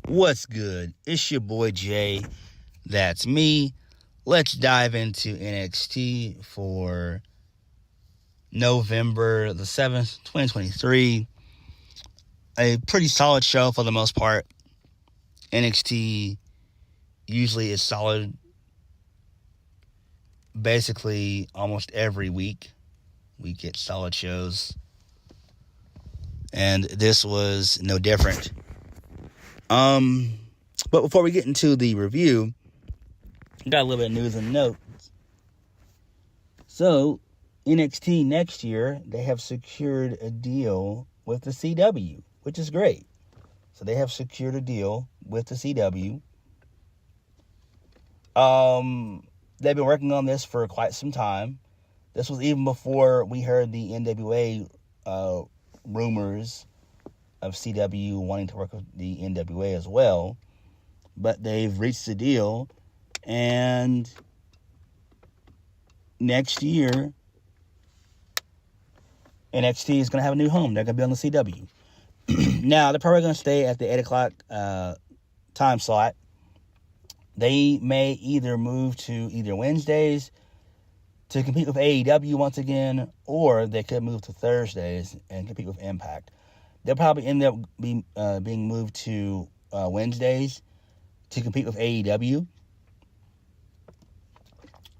What's good? It's your boy Jay. That's me. Let's dive into NXT for November the 7th, 2023. A pretty solid show for the most part. NXT usually is solid basically almost every week. We get solid shows. And this was no different. But before we get into the review, got a little bit of news and notes. So, NXT next year, they have secured a deal with the CW, which is great. So they have secured a deal with the CW. They've been working on this for quite some time. This was even before we heard the NWA rumors of CW wanting to work with the NWA as well. But they've reached a deal, and next year, NXT is going to have a new home. They're going to be on the CW. Now, they're probably going to stay at the 8 o'clock time slot. They may either move to either Wednesdays to compete with AEW once again, or they could move to Thursdays and compete with Impact. They'll probably end up being moved to Wednesdays to compete with AEW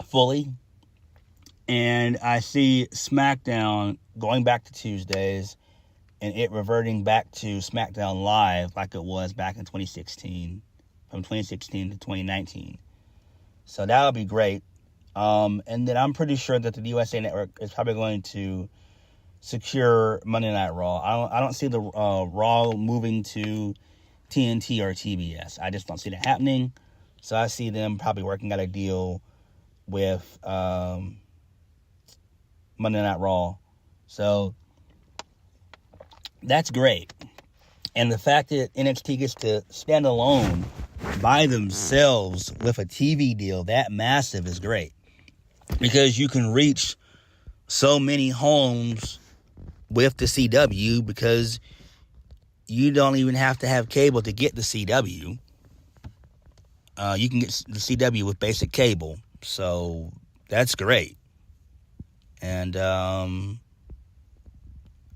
fully. And I see SmackDown going back to Tuesdays and it reverting back to SmackDown Live like it was back in 2016, from 2016 to 2019. So that'll be great. And then I'm pretty sure that the USA Network is probably going to secure Monday Night Raw. I don't see the Raw moving to TNT or TBS. I just don't see that happening. So I see them probably working out a deal with Monday Night Raw. So that's great. And the fact that NXT gets to stand alone by themselves with a TV deal that massive is great. Because you can reach so many homes with the CW, because you don't even have to have cable to get the CW. You can get the CW with basic cable. So that's great. And I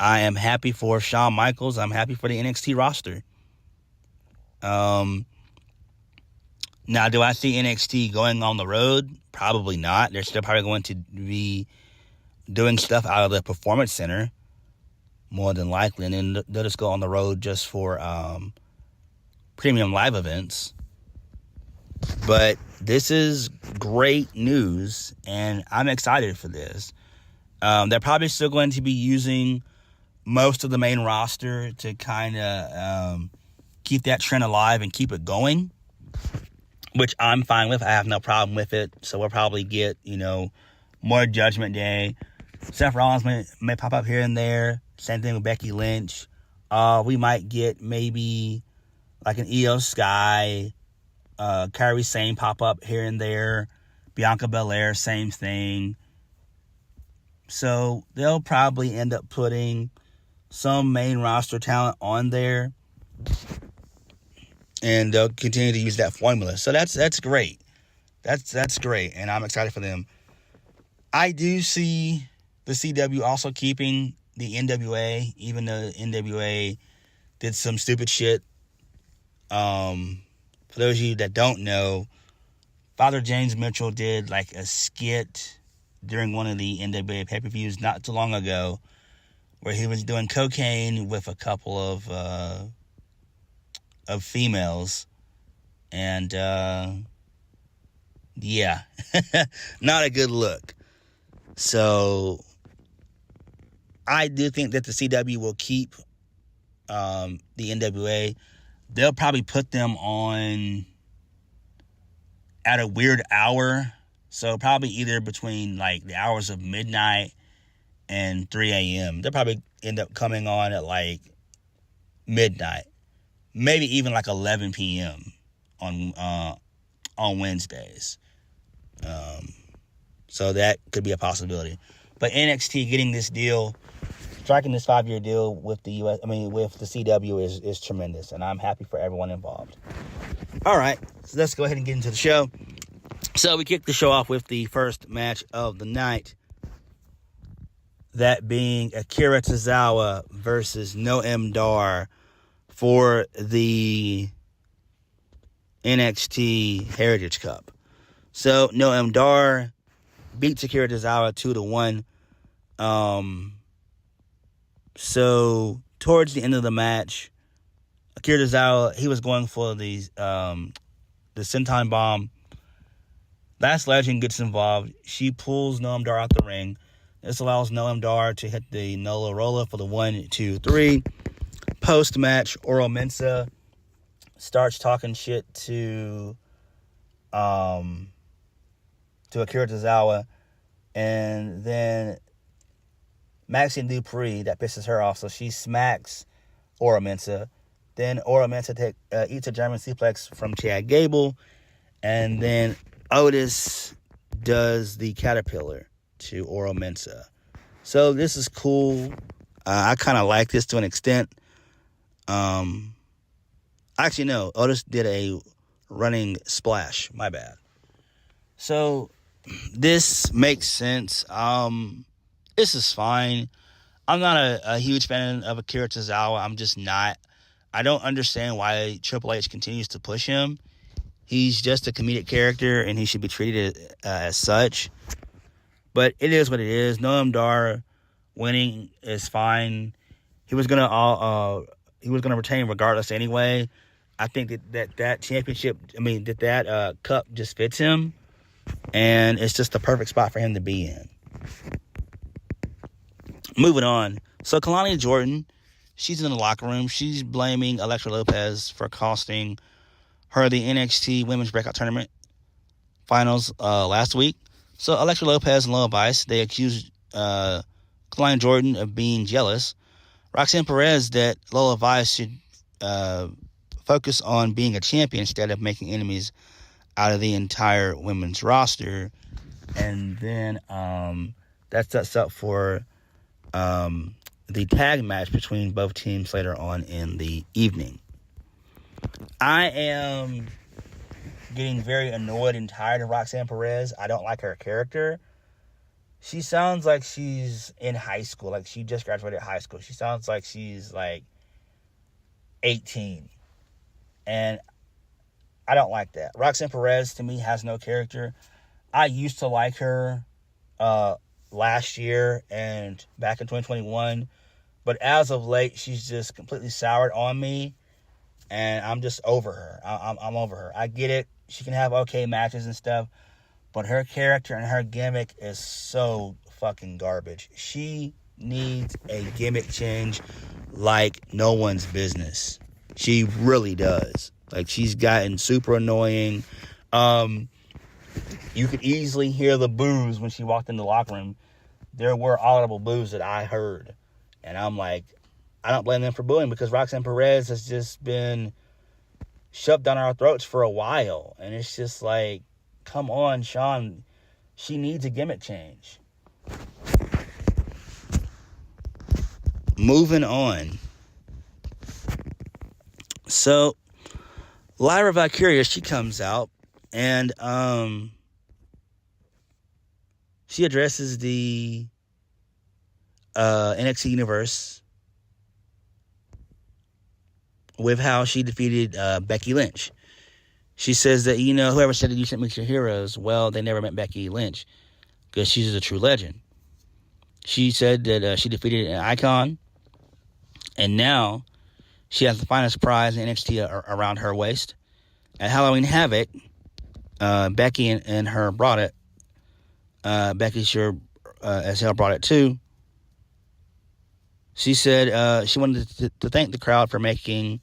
am happy for Shawn Michaels. I'm happy for the NXT roster. Now, do I see NXT going on the road? Probably not. They're still probably going to be doing stuff out of the Performance Center, more than likely. And then they'll just go on the road just for premium live events. But this is great news, and I'm excited for this. They're probably still going to be using most of the main roster to kind of keep that trend alive and keep it going, which I'm fine with. I have no problem with it. So we'll probably get, more Judgment Day. Seth Rollins may pop up here and there. Same thing with Becky Lynch. We might get maybe like an Io Sky, Kairi Sane pop up here and there. Bianca Belair, same thing. So they'll probably end up putting some main roster talent on there, and they'll continue to use that formula. So that's great. That's great, and I'm excited for them. I do see the CW also keeping the NWA, even though the NWA did some stupid shit. For those of you that don't know, Father James Mitchell did like a skit during one of the NWA pay-per-views not too long ago, where he was doing cocaine with a couple of females, and yeah, not a good look. So I do think that the CW will keep the NWA. They'll probably put them on at a weird hour, so probably either between like the hours of midnight and 3 a.m. They'll probably end up coming on at like midnight, maybe even like 11 p.m. on Wednesdays. So that could be a possibility. But NXT getting this deal striking this 5-year deal with the with the CW is tremendous, and I'm happy for everyone involved. All right, so let's go ahead and get into the show. So we kicked the show off with the first match of the night, that being Akira Tozawa versus Noam Dar for the NXT Heritage Cup. So Noam Dar beats Akira Tozawa 2-1. So towards the end of the match, Akira Tozawa, he was going for the senton bomb. Last Legend gets involved. She pulls Noam Dar out the ring. This allows Noam Dar to hit the Nola Rolla for the 1, 2, 3. Post-match, Oro Mensah starts talking shit to Akira Tozawa, and then Maxine Dupree, that pisses her off, so she smacks Oro Mensah. Then Oro Mensah eats a German suplex from Chad Gable, and then Otis does the Caterpillar to Oro Mensah. So this is cool. I kind of like this to an extent. Actually, no. Otis did a running splash. My bad. So this makes sense. This is fine. I'm not a huge fan of Akira Tozawa. I'm just not. I don't understand why Triple H continues to push him. He's just a comedic character, and he should be treated as such. But it is what it is. Noam Dar winning is fine. He was gonna retain regardless anyway. I think that championship, that cup just fits him, and it's just the perfect spot for him to be in. Moving on. So Kelani Jordan, she's in the locker room. She's blaming Elektra Lopez for costing her the NXT Women's Breakout Tournament finals last week. So Elektra Lopez and Lola Vice, they accused Kelani Jordan of being jealous. Roxanne Perez that Lola Vice should focus on being a champion instead of making enemies out of the entire women's roster. And then that sets up for the tag match between both teams later on in the evening. I am getting very annoyed and tired of Roxanne Perez. I don't like her character. She sounds like she's in high school, like she just graduated high school. She sounds like she's like 18. And I don't like that. Roxanne Perez, to me, has no character. I used to like her last year and back in 2021. But as of late, she's just completely soured on me. And I'm just over her. I'm over her. I get it. She can have okay matches and stuff. But her character and her gimmick is so fucking garbage. She needs a gimmick change like no one's business. She really does. Like, she's gotten super annoying. You could easily hear the boos when she walked in the locker room. There were audible boos that I heard. And I'm like, I don't blame them for booing, because Roxanne Perez has just been shoved down our throats for a while. And it's just like, come on, Sean. She needs a gimmick change. Moving on. So, Lyra Valkyria, she comes out and she addresses the NXT universe with how she defeated Becky Lynch. She says that, whoever said that you shouldn't meet your heroes, well, they never met Becky Lynch, because she's a true legend. She said that she defeated an icon, and now she has the finest prize in NXT around her waist. At Halloween Havoc, Becky and her brought it. Becky sure as hell brought it too. She said she wanted to thank the crowd for making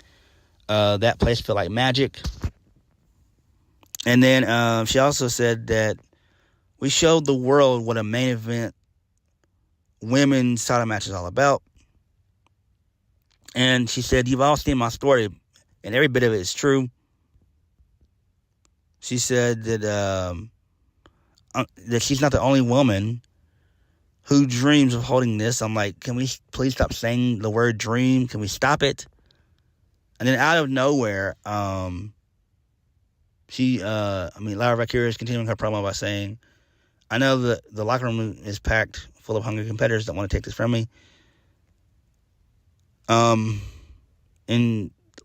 that place feel like magic. And then she also said that we showed the world what a main event women's title match is all about. And she said, you've all seen my story, and every bit of it is true. She said that she's not the only woman who dreams of holding this. I'm like, can we please stop saying the word dream? Can we stop it? And then out of nowhere, Lyra Valkyria is continuing her promo by saying, I know that the locker room is packed full of hungry competitors that want to take this from me. And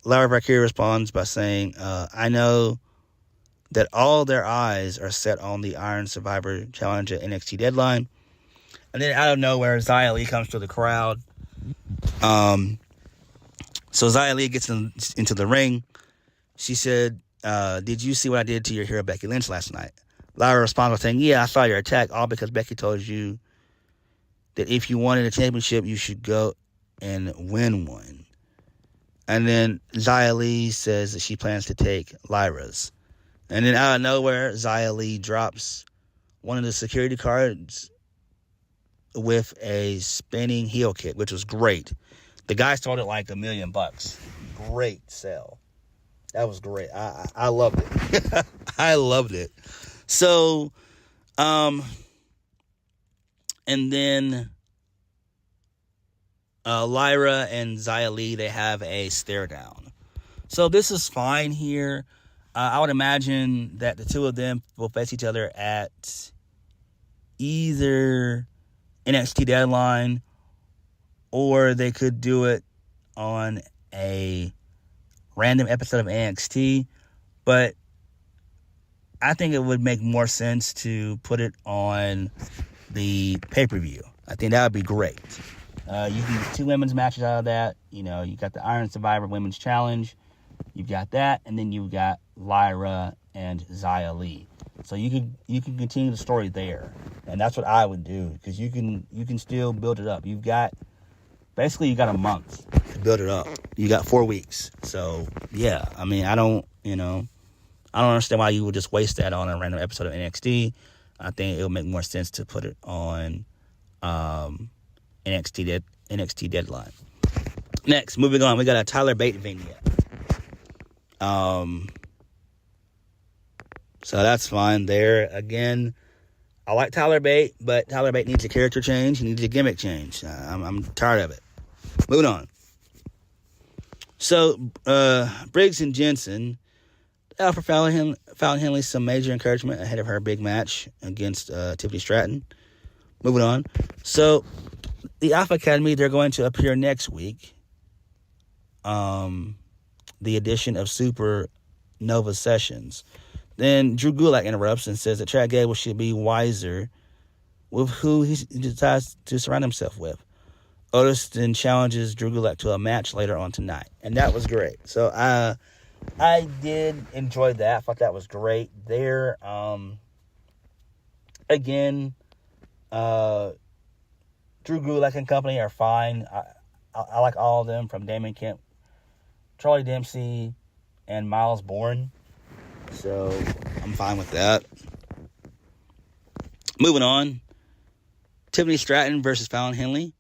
Lyra Valkyria responds by saying, I know that all their eyes are set on the Iron Survivor Challenge at NXT Deadline. And then out of nowhere, Xia Li comes to the crowd. So Xia Li gets into the ring. She said, did you see what I did to your hero Becky Lynch last night? Lyra responds by saying, yeah, I saw your attack, all because Becky told you that if you wanted a championship, you should go and win one. And then Xia Li says that she plans to take Lyra's. And then out of nowhere, Xia Li drops one of the security cards with a spinning heel kick, which was great. The guy sold it like $1 million. Great sell. That was great. I loved it. I loved it. So, and then Lyra and Xia Li, they have a stare down. So this is fine here. I would imagine that the two of them will face each other at either NXT Deadline, or they could do it on a random episode of NXT. But I think it would make more sense to put it on the pay-per-view. I think that would be great. You can get 2 women's matches out of that. You know, you got the Iron Survivor Women's Challenge. You've got that, and then you've got Lyra and Xia Li. So you can continue the story there, and that's what I would do, because you can still build it up. You got a month to build it up. You got 4 weeks. So yeah, I mean, I don't understand why you would just waste that on a random episode of NXT. I think it would make more sense to put it on NXT Deadline. Next, moving on, we got a Tyler Bate vignette. So that's fine there. Again, I like Tyler Bate, but Tyler Bate needs a character change. He needs a gimmick change. I'm tired of it. Moving on. So, Briggs and Jensen offer Fallon Henley some major encouragement ahead of her big match against Tiffany Stratton. Moving on. So, the Alpha Academy, they're going to appear next week. The edition of Super Nova Sessions. Then Drew Gulak interrupts and says that Chad Gable should be wiser with who he decides to surround himself with. Otis then challenges Drew Gulak to a match later on tonight. And that was great. So I did enjoy that. I thought that was great there. Again, Drew Gulak and company are fine. I like all of them, from Damon Kemp, Charlie Dempsey, and Miles Bourne. So I'm fine with that. Moving on. Tiffany Stratton versus Fallon Henley.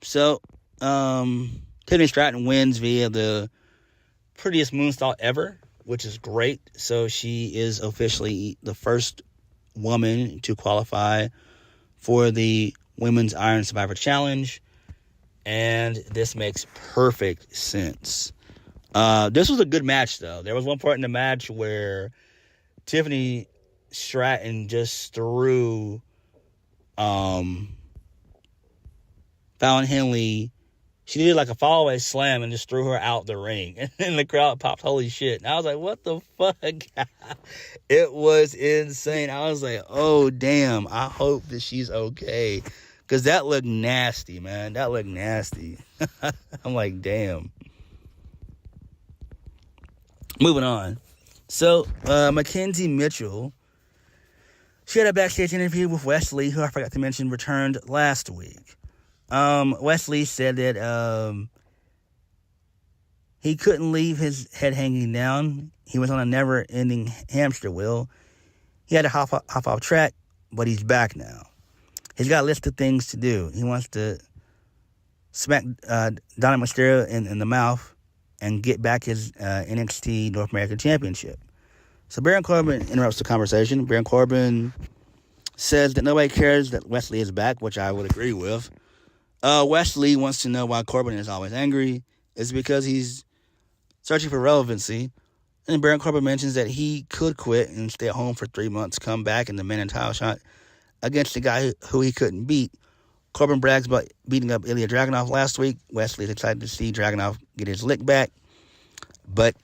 So Tiffany Stratton wins via the prettiest moonsault ever, which is great. So she is officially the first woman to qualify for the Women's Iron Survivor Challenge. And this makes perfect sense. This was a good match, though. There was one part in the match where Tiffany Stratton just threw Fallon Henley. She did like a fallaway slam and just threw her out the ring. And then the crowd popped, holy shit. And I was like, what the fuck? It was insane. I was like, oh, damn. I hope that she's okay. Because that looked nasty, man. That looked nasty. I'm like, damn. Moving on. So, Mackenzie Mitchell, she had a backstage interview with Wes Lee, who I forgot to mention returned last week. Wes Lee said that he couldn't leave his head hanging down. He was on a never-ending hamster wheel. He had to hop off track, but he's back now. He's got a list of things to do. He wants to smack Dominik Mysterio in the mouth and get back his NXT North American Championship. So Baron Corbin interrupts the conversation. Baron Corbin says that nobody cares that Wes Lee is back, which I would agree with. Wes Lee wants to know why Corbin is always angry. It's because he's searching for relevancy. And Baron Corbin mentions that he could quit and stay at home for 3 months, come back in the main title shot against the guy who he couldn't beat. Corbin brags about beating up Ilya Dragunov last week. Wes Lee's excited to see Dragunov get his lick back. But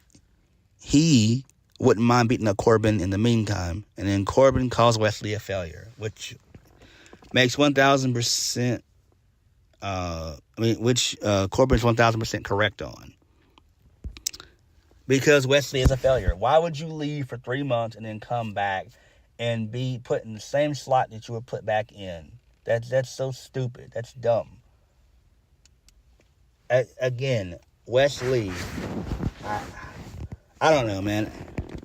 he wouldn't mind beating up Corbin in the meantime. And then Corbin calls Wes Lee a failure, which makes 1,000%, Corbin's 1,000% correct on. Because Wes Lee is a failure. Why would you leave for 3 months and then come back and be put in the same slot that you were put back in? That's so stupid. That's dumb. Again, Wes Lee, I don't know, man.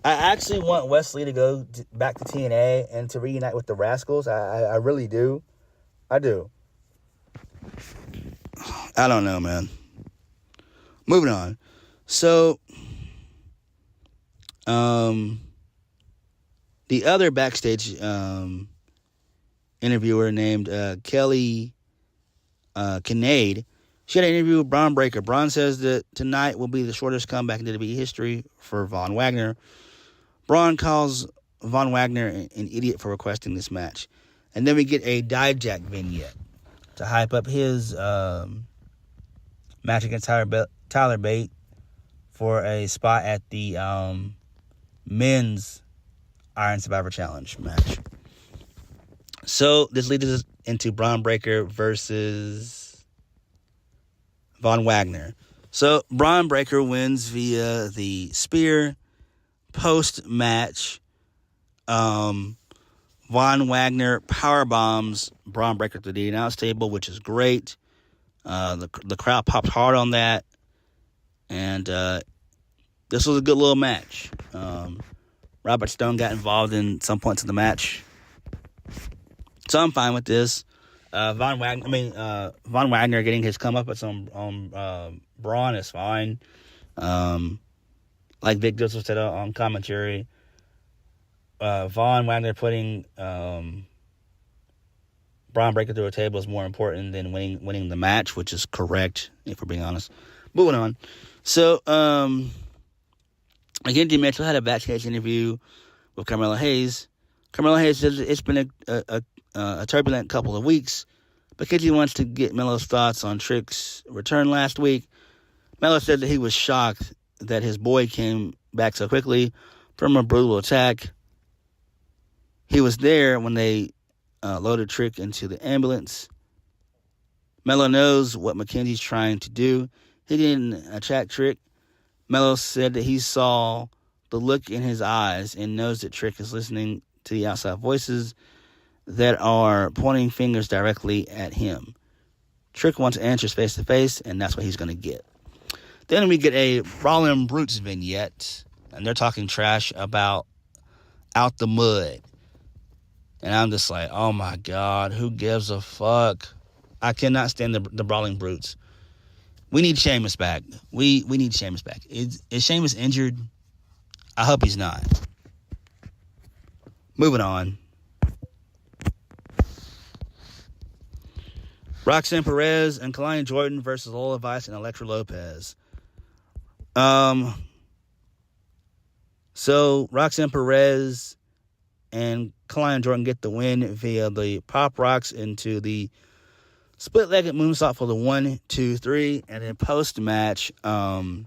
I actually want Wes Lee to go back to TNA and to reunite with the Rascals. I really do. I do. I don't know, man. Moving on. So, the other backstage interviewer named Kelly Kinnaid, she had an interview with Braun Breaker. Braun says that tonight will be the shortest comeback in WWE history for Von Wagner. Braun calls Von Wagner an idiot for requesting this match. And then we get a Dijak vignette to hype up his match against Tyler Bate for a spot at the men's Iron Survivor Challenge match. So this leads us into Braun Breaker versus Von Wagner. So Braun Breaker wins via the spear. Post-match, Von Wagner power bombs Braun Breaker to the announce table, which is great. The crowd popped hard on that, and this was a good little match. Robert Stone got involved in some points of the match, so I'm fine with this. Von Wagner getting his comeuppance on Braun is fine. Like Vic Diesel said on commentary, Von Wagner putting Braun Breaker through a table is more important than winning the match, which is correct, if we're being honest. Moving on. So, again, D. Mitchell had a backstage interview with Carmelo Hayes. Carmelo Hayes says it's been a turbulent couple of weeks because he wants to get Melo's thoughts on Trick's return last week. Melo said that he was shocked that his boy came back so quickly from a brutal attack. He was there when they loaded Trick into the ambulance. Melo knows what Mackenzie's trying to do. He didn't attack Trick. Melo said that he saw the look in his eyes and knows that Trick is listening to the outside voices that are pointing fingers directly at him. Trick wants answers face to face, and that's what he's going to get. Then we get a Brawling Brutes vignette, and they're talking trash about Out the Mud. And I'm just like, oh my God, who gives a fuck? I cannot stand the Brawling Brutes. We need Sheamus back. We need Sheamus back. Is Sheamus injured? I hope he's not. Moving on. Roxanne Perez and Kelani Jordan versus Lola Vice and Elektra Lopez. So Roxanne Perez and Kelani Jordan get the win via the Pop Rocks into the split-legged moonsault for the 1, 2, 3, and then post-match, Carmen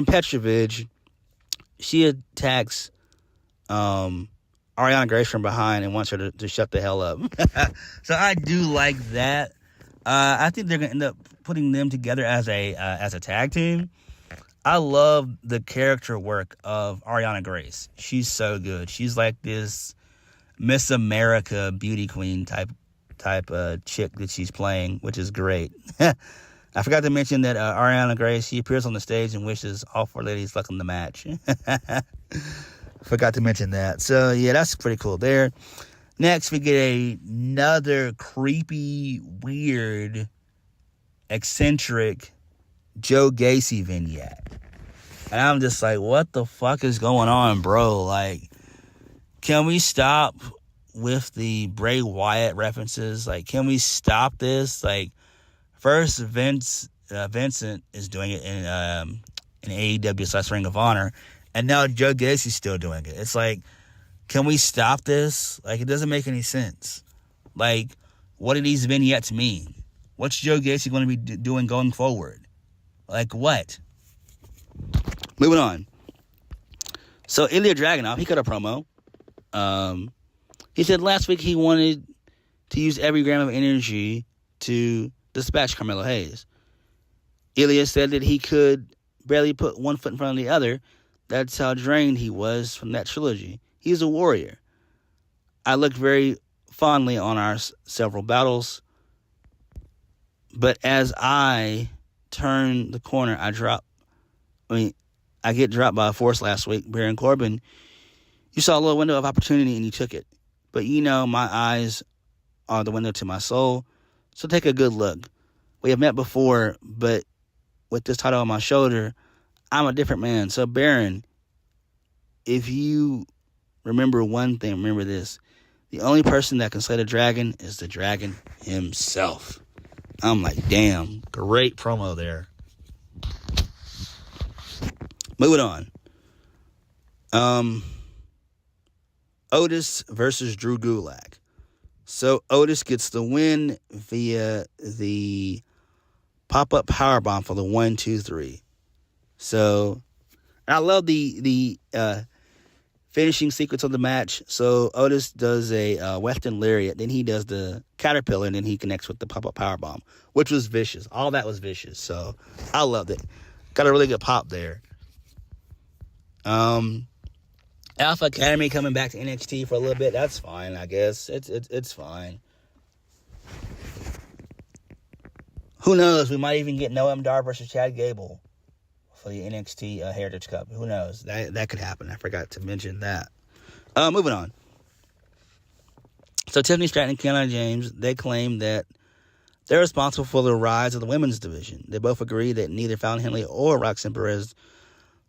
Petrovich, she attacks Ariana Grace from behind and wants her to shut the hell up. So I do like that. I think they're gonna end up putting them together as a tag team. I love the character work of Ariana Grace. She's so good. She's like this Miss America beauty queen type chick that she's playing, which is great. I forgot to mention that Ariana Grace, she appears on the stage and wishes all four ladies luck in the match. Forgot to mention that. So, yeah, that's pretty cool there. Next, we get another creepy, weird, eccentric Joe Gacy vignette. And I'm just like, what the fuck is going on, bro? Like, can we stop with the Bray Wyatt references. Like, can we stop this? Like, first Vincent is doing it in AEW / Ring of Honor, and now Joe Gacy's still doing it. It's like, can we stop this? Like, it doesn't make any sense. Like, what do these vignettes mean? What's Joe Gacy going to be doing going forward? Like, what? Moving on. So, Ilya Dragunov, he cut a promo. He said last week he wanted to use every gram of energy to dispatch Carmelo Hayes. Ilya said that he could barely put one foot in front of the other. That's how drained he was from that trilogy. He's a warrior. I looked very fondly on our several battles, but as I turn the corner, I get dropped by a force last week. Baron Corbin, you saw a little window of opportunity and you took it. But you know my eyes are the window to my soul, so take a good look. We have met before, but with this title on my shoulder, I'm a different man. So Baron, if you remember one thing, remember this. The only person that can slay the dragon is the dragon himself. I'm like, damn, great promo there. Moving on. Otis versus Drew Gulak. So Otis gets the win via the pop-up powerbomb for the 1, 2, 3. So I love the finishing sequence of the match. So Otis does a Western Lariat, then he does the Caterpillar, and then he connects with the pop-up powerbomb, which was vicious. All that was vicious. So I loved it. Got a really good pop there. Alpha Academy coming back to NXT for a little bit. That's fine, I guess. It's fine. Who knows? We might even get Noam Dar versus Chad Gable for the NXT Heritage Cup. Who knows? That could happen. I forgot to mention that. Moving on. So Tiffany Stratton and Kelani James, they claim that they're responsible for the rise of the women's division. They both agree that neither Fallon Henley or Roxanne Perez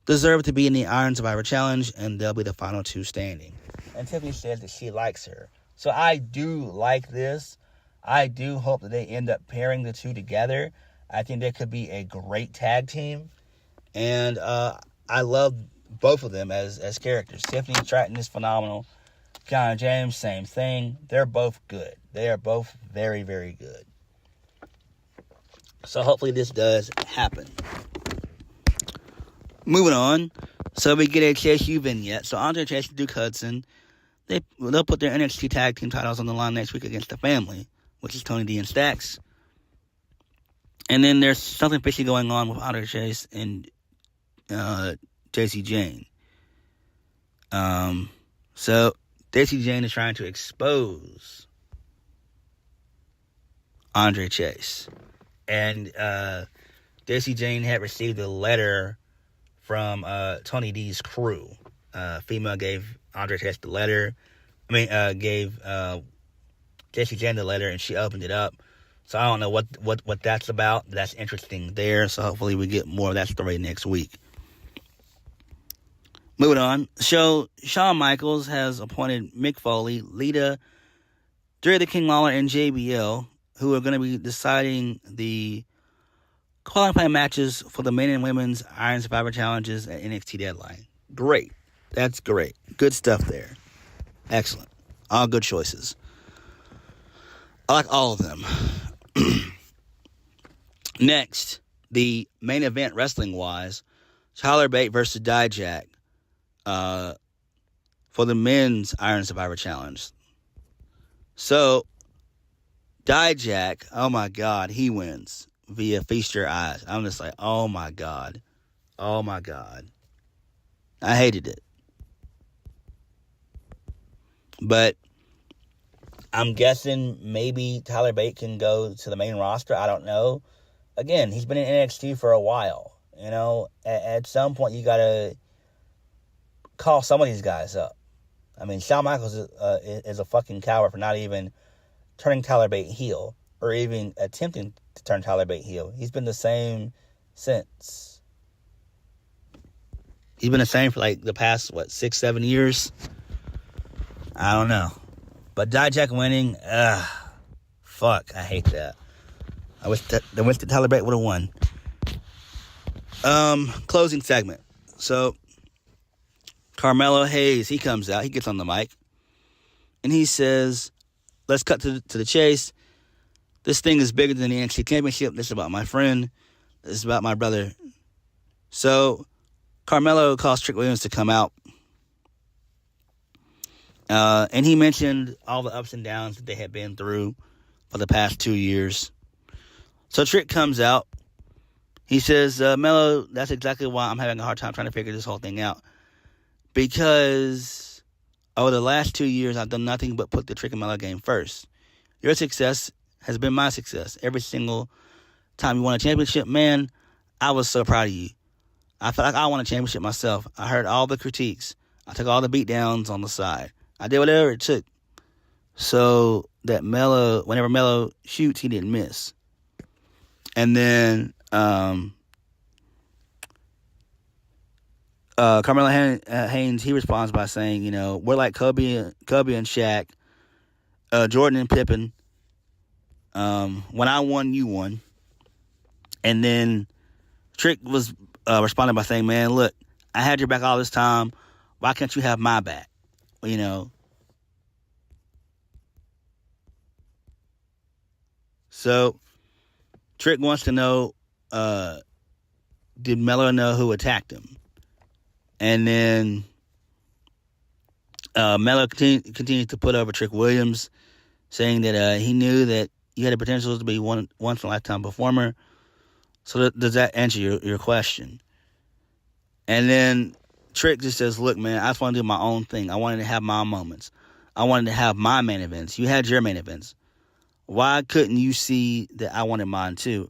deserve to be in the Iron Survivor Challenge, and they'll be the final two standing. And Tiffany says that she likes her. So I do like this. I do hope that they end up pairing the two together. I think they could be a great tag team. And I love both of them as characters. Tiffany Stratton is phenomenal. Kelani James, same thing. They're both good. They are both very, very good. So hopefully this does happen. Moving on. So we get a Chase U vignette. So Andre Chase and Duke Hudson, they'll put their NXT tag team titles on the line next week against the Family, which is Tony D and Stacks. And then there's something fishy going on with Andre Chase and Jacy Jayne. So Jacy Jayne is trying to expose Andre Chase. And Jacy Jayne had received a letter from Tony D's crew. Female gave Andre Chase the letter. Gave Jacy Jayne the letter, and she opened it up. So I don't know what that's about. That's interesting there. So hopefully we get more of that story next week. Moving on. So Shawn Michaels has appointed Mick Foley, Lita, Jerry the King Lawler, and JBL, who are going to be deciding the qualifying matches for the men and women's Iron Survivor challenges at NXT Deadline. Great. That's great. Good stuff there. Excellent. All good choices. I like all of them. Next, the main event wrestling-wise, Tyler Bate versus Dijak for the men's Iron Survivor Challenge. So, Dijak, oh my God, he wins via Feast Your Eyes. I'm just like, oh my God. Oh my God. I hated it. But I'm guessing maybe Tyler Bate can go to the main roster. I don't know. Again, he's been in NXT for a while. You know, at some point you got to call some of these guys up. I mean, Shawn Michaels is a fucking coward for not even turning Tyler Bate heel or even attempting to turn Tyler Bate heel. He's been the same since. He's been the same for like the past, 6-7 years? I don't know. But Dijak winning, fuck, I hate that. I wish that the Winston Tyler Bate would have won. Closing segment. So, Carmelo Hayes, he comes out, he gets on the mic, and he says, let's cut to the chase. This thing is bigger than the NXT Championship. This is about my friend. This is about my brother. So, Carmelo calls Trick Williams to come out. And he mentioned all the ups and downs that they had been through for the past 2 years. So Trick comes out. He says, Melo, that's exactly why I'm having a hard time trying to figure this whole thing out. Because over the last 2 years, I've done nothing but put the Trick and Melo game first. Your success has been my success. Every single time you won a championship, man, I was so proud of you. I felt like I won a championship myself. I heard all the critiques. I took all the beatdowns on the side. I did whatever it took so that Melo, whenever Melo shoots, he didn't miss. And then Carmelo Hayes, he responds by saying, we're like Kobe and Shaq, Jordan and Pippen. When I won, you won. And then Trick was responding by saying, man, look, I had your back all this time. Why can't you have my back? So Trick wants to know, did Melo know who attacked him? And then Melo continued to put over Trick Williams, saying that he knew that you had the potential to be once-in-a-lifetime performer. So does that answer your question? And then Trick just says, look, man, I just want to do my own thing. I wanted to have my moments. I wanted to have my main events. You had your main events. Why couldn't you see that I wanted mine too?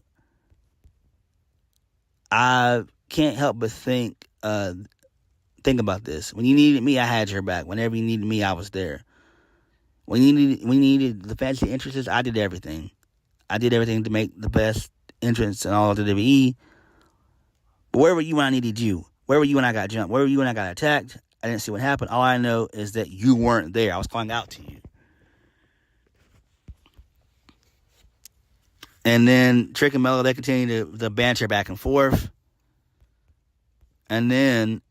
I can't help but think about this. When you needed me, I had your back. Whenever you needed me, I was there. When you needed the fancy entrances, I did everything. I did everything to make the best entrance in all of the WWE. But where were you when I needed you? Where were you when I got jumped? Where were you when I got attacked? I didn't see what happened. All I know is that you weren't there. I was calling out to you. And then Trick and Melo, they continue to banter back and forth. And then,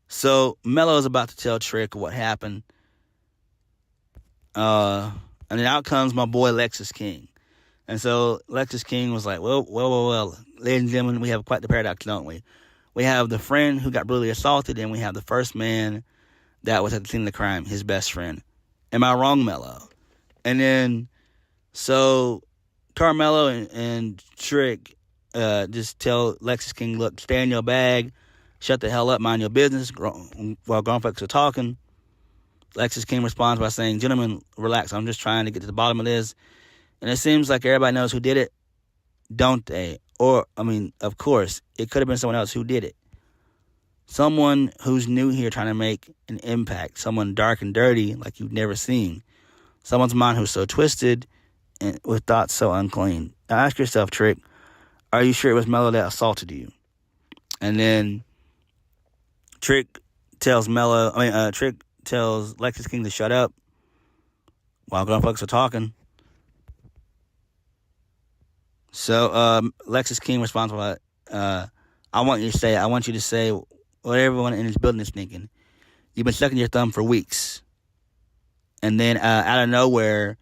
so Melo is about to tell Trick what happened. And then out comes my boy Lexis King. And so Lexis King was like, well, ladies and gentlemen, we have quite the paradox, don't we? We have the friend who got brutally assaulted, and we have the first man that was at the scene of the crime, his best friend. Am I wrong, Melo? And then, so Carmelo and Trick just tell Lexis King, look, stay in your bag, shut the hell up, mind your business, while grown folks are talking. Lexis King responds by saying, gentlemen, relax, I'm just trying to get to the bottom of this. And it seems like everybody knows who did it, don't they? Or, of course, it could have been someone else who did it. Someone who's new here trying to make an impact. Someone dark and dirty like you've never seen. Someone's mind who's so twisted and with thoughts so unclean. Now ask yourself, Trick, are you sure it was Melo that assaulted you? And then Trick tells Lexis King to shut up while grown folks are talking. So Lexis King responds by, I want you to say what everyone in this building is thinking. You've been sucking your thumb for weeks. And then out of nowhere,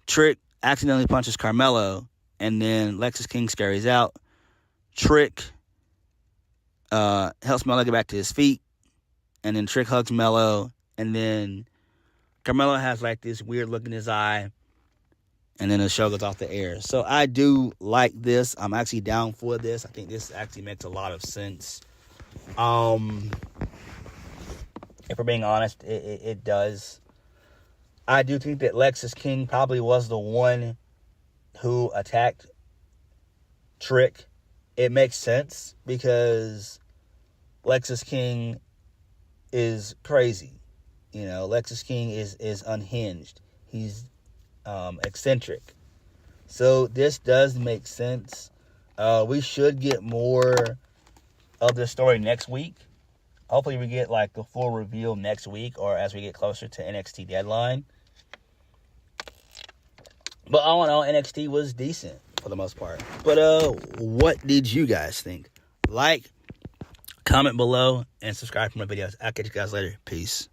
Trick accidentally punches Carmelo, and then Lexis King scurries out. Trick helps Melo get back to his feet, and then Trick hugs Melo, and then Carmelo has like this weird look in his eye, and then the show goes off the air. So I do like this. I'm actually down for this. I think this actually makes a lot of sense. If we're being honest, it does. I do think that Lexis King probably was the one who attacked Trick. It makes sense because Lexis King is crazy. Lexis King is unhinged. He's eccentric. So this does make sense. We should get more of this story next week. Hopefully we get like the full reveal next week or as we get closer to NXT Deadline. But all in all, NXT was decent for the most part. But what did you guys think? Like, comment below, and subscribe for my videos. I'll catch you guys later. Peace.